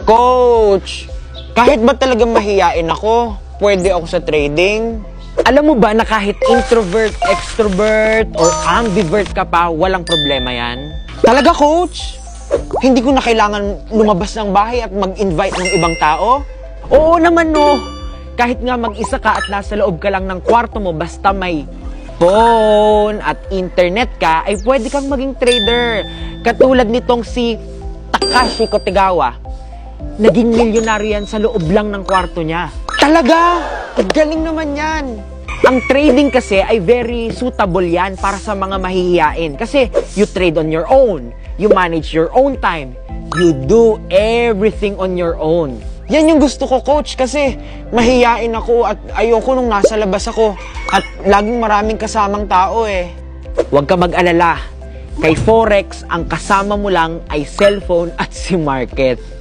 Coach, kahit ba talaga mahiyain ako, pwede ako sa trading? Alam mo ba na kahit introvert, extrovert, or ambivert ka pa, walang problema yan? Talaga, Coach? Hindi ko na kailangan lumabas ng bahay at mag-invite ng ibang tao? Oo naman no. Kahit nga mag-isa ka at nasa loob ka lang ng kwarto mo, basta may phone at internet ka, ay pwede kang maging trader. Katulad nitong si Takashi Kotegawa. Naging milyonaryo yan sa loob lang ng kwarto niya. Talaga? Galing naman yan. Ang trading kasi ay very suitable yan para sa mga mahihiyain. Kasi you trade on your own. You manage your own time. You do everything on your own. Yan yung gusto ko, Coach, kasi mahiyain ako at ayoko nung nasa labas ako at laging maraming kasamang tao eh. Huwag ka mag-alala. Kay Forex, ang kasama mo lang ay cellphone at si market.